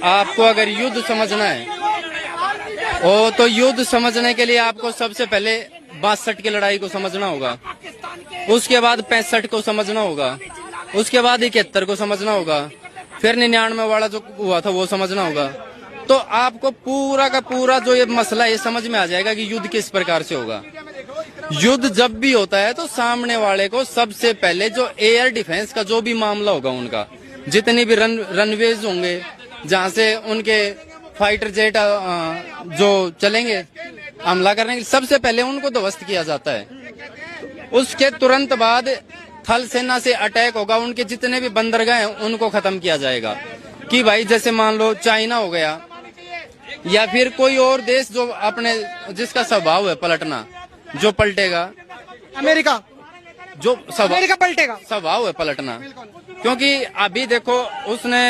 आपको अगर युद्ध समझना है तो युद्ध समझने के लिए आपको सबसे पहले 62 की लड़ाई को समझना होगा, उसके बाद 65 को समझना होगा, उसके बाद 71 को समझना होगा, फिर 99 वाला जो हुआ था वो समझना होगा। तो आपको पूरा का पूरा जो ये मसला ये समझ में आ जाएगा कि युद्ध किस प्रकार से होगा। युद्ध जब भी होता है तो सामने वाले को सबसे पहले जो एयर डिफेंस का जो भी मामला होगा, उनका जितने भी रनवेज होंगे जहाँ से उनके फाइटर जेट जो चलेंगे हमला करने के, सबसे पहले उनको ध्वस्त किया जाता है। उसके तुरंत बाद थल सेना से अटैक होगा, उनके जितने भी बंदरगाह हैं उनको खत्म किया जाएगा। कि भाई जैसे मान लो चाइना हो गया या फिर कोई और देश जो अपने जिसका स्वभाव है पलटना, जो पलटेगा, अमेरिका जो अमेरिका पलटेगा, स्वभाव है पलटना। क्योंकि अभी देखो उसने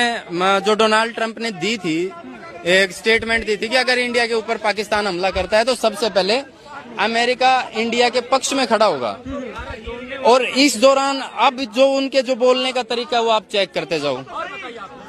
जो डोनाल्ड ट्रंप ने दी थी एक स्टेटमेंट दी थी कि अगर इंडिया के ऊपर पाकिस्तान हमला करता है तो सबसे पहले अमेरिका इंडिया के पक्ष में खड़ा होगा। और इस दौरान अब जो उनके जो बोलने का तरीका वो आप चेक करते जाओ,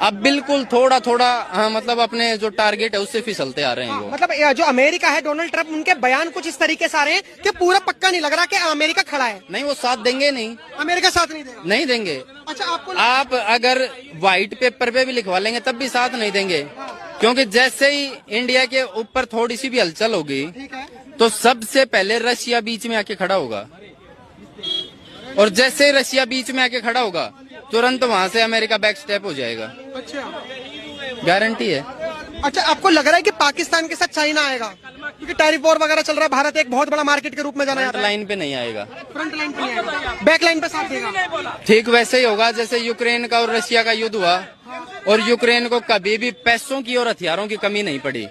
अब बिल्कुल थोड़ा थोड़ा मतलब अपने जो टारगेट है उससे फिसलते आ रहे हैं वो। मतलब जो अमेरिका है, डोनाल्ड ट्रंप, उनके बयान कुछ इस तरीके से आ रहे हैं कि पूरा पक्का नहीं लग रहा कि अमेरिका खड़ा है। नहीं, वो साथ देंगे नहीं, अमेरिका साथ नहीं देगा, नहीं देंगे। अच्छा, आपको आप अगर व्हाइट पेपर पे भी लिखवा लेंगे तब भी साथ नहीं देंगे, क्योंकि जैसे ही इंडिया के ऊपर थोड़ी सी भी हलचल होगी तो सबसे पहले रशिया बीच में आके खड़ा होगा, और जैसे ही रशिया बीच में आके खड़ा होगा तुरंत वहां से अमेरिका बैक स्टेप हो जाएगा। अच्छा, गारंटी है। अच्छा, आपको लग रहा है कि पाकिस्तान के साथ चाइना आएगा क्योंकि टैरिफ वॉर वगैरह चल रहा है, भारत एक बहुत बड़ा मार्केट के रूप में जाना जाता है। लाइन पे नहीं आएगा, फ्रंट लाइन पे नहीं आएगा, बैक लाइन पे साथ देगा। ठीक वैसे ही होगा जैसे यूक्रेन का और रशिया का युद्ध हुआ, और यूक्रेन को कभी भी पैसों की और हथियारों की कमी नहीं पड़ी।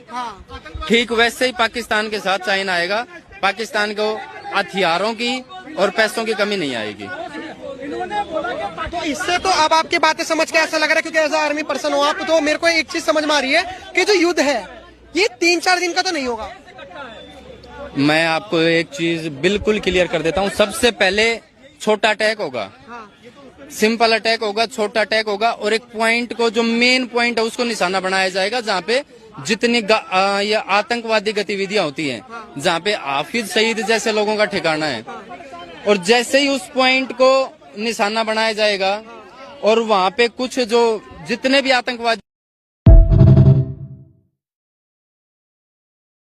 ठीक वैसे ही पाकिस्तान के साथ चाइना आएगा, पाकिस्तान को हथियारों की और पैसों की कमी नहीं आएगी। तो इससे तो अब आपकी बातें समझ के ऐसा लग रहा है, क्योंकि एज आर्मी पर्सन हो आप, तो मेरे को एक चीज समझ में आ रही है कि जो युद्ध है ये 3-4 दिन का तो नहीं होगा। मैं आपको एक चीज बिल्कुल क्लियर कर देता हूँ, सबसे पहले छोटा अटैक होगा, सिंपल अटैक होगा, छोटा अटैक होगा, और एक पॉइंट को जो मेन पॉइंट है उसको निशाना बनाया जाएगा जहाँ पे जितनी ये आतंकवादी गतिविधियां होती हैं, जहाँ पे हाफिज सईद जैसे लोगों का ठिकाना है, और जैसे ही उस पॉइंट को निशाना बनाया जाएगा और वहाँ पे कुछ जो जितने भी आतंकवादी